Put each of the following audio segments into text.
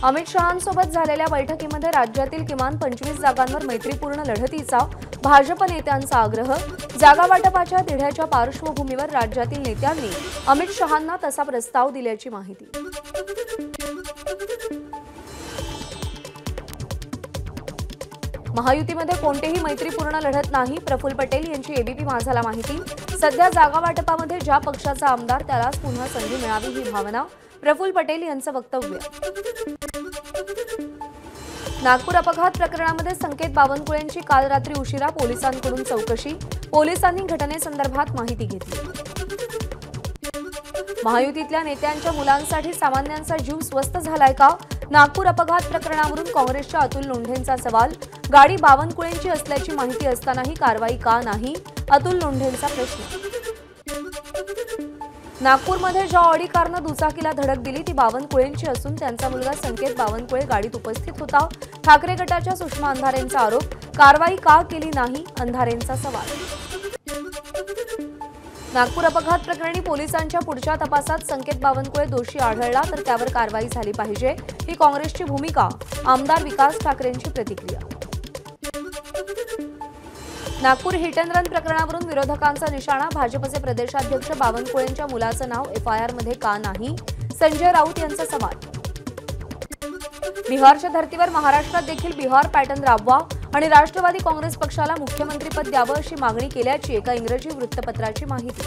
अमित शहांसोबत झालेल्या बैठकीमध्ये राज्यातील किमान 25 जागांवर मैत्रीपूर्ण लढतीचा भाजप नेत्यांचा आग्रह। जागा वाटपाच्या तिढ्याच्या पार्श्वभूमीवर राज्यातील नेत्यांनी अमित शहांना तसा प्रस्ताव दिल्याची माहिती। महायुतीमध्ये कोणतेही मैत्रीपूर्ण लढत नाही, प्रफुल्ल पटेल यांची एबीपी माझाला माहिती। सध्या जागा वाटपामध्ये ज्या पक्षाचा आमदार त्यालाच पुन्हा संधी मिळावी ही भावना, प्रफुल्ल पटेल यांचं वक्तव्य। नागपूर अपघात प्रकरणामध्ये संकेत बावनकुळेंची काल रात्री उशिरा पोलिसांकडून चौकशी, पोलिसांनी घटनेसंदर्भात माहिती घेतली। महायुतीतल्या नेत्यांच्या मुलांसाठी सामान्यांचा जीव स्वस्त झालाय का? नागपूर अपघात प्रकरणावरून काँग्रेसच्या अतुल लोंढेंचा सवाल। गाडी बावनकुळेंची असल्याची माहिती असतानाही कारवाई का नाही? अतुल लोंढेंचा प्रश्न। नागपूरमध्ये ज्या ऑडी कारनं दुचाकीला धडक दिली ती बावनकुळेंची असून त्यांचा मुलगा संकेत बावनकुळे गाडीत उपस्थित होता। ठाकरे गटाच्या सुषमा अंधारेंचा आरोप, कारवाई का केली नाही? अंधारेंचा सवाल। नागपूर अपघात प्रकरणी पोलिसांच्या पुढच्या तपासात संकेत बावनकुळे दोषी आढळला तर त्यावर कारवाई झाली पाहिजे, ही काँग्रेसची भूमिका। आमदार विकास ठाकरेंची प्रतिक्रिया। नागपूर हिट अँड रन प्रकरणावरून विरोधकांचा निशाणा, भाजपचे प्रदेशाध्यक्ष बावनकुळेंच्या मुलाचं नाव एफआयआर मध्ये का नाही? संजय राऊत यांचा सवाल। बिहारच्या धर्तीवर महाराष्ट्रात देखील बिहार पॅटर्न राबवा आणि राष्ट्रवादी काँग्रेस पक्षाला मुख्यमंत्रीपद द्यावं अशी मागणी केल्याची एका इंग्रजी वृत्तपत्राची माहिती।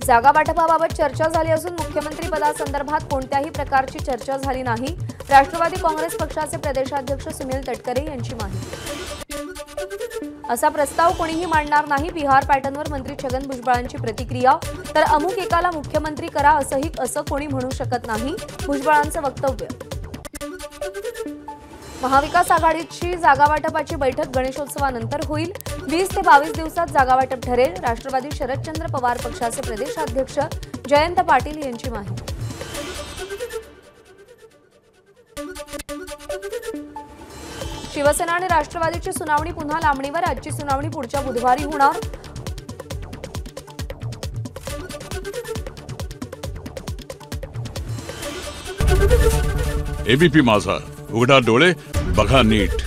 जागा वाटपाबाबत चर्चा झाली असून मुख्यमंत्रीपदासंदर्भात कोणत्याही प्रकारची चर्चा झाली नाही, राष्ट्रवादी काँग्रेस पक्षाचे प्रदेशाध्यक्ष सुनील तटकरे यांची माहिती। असा प्रस्ताव कोणीही मांडणार नाही, बिहार पॅटर्नवर मंत्री छगन भुजबळांची प्रतिक्रिया। तर अमुक एकाला मुख्यमंत्री करा असं कोणी म्हणू शकत नाही, भुजबळांचं वक्तव्य। महाविकास आघाडीची जागा वाटपाची बैठक गणेशोत्सवानंतर होईल, 20 ते 22 दिवसात जागा वाटप ठरेल, राष्ट्रवादी शरदचंद्र पवार पक्षाचे प्रदेशाध्यक्ष जयंत पाटील यांची माहिती। शिवसेना आणि राष्ट्रवादीची सुनावणी पुन्हा लांबणीवर, आजची सुनावणी पुढच्या बुधवारी होणार। एबीपी माझा, उघडा डोळे बघा नीट।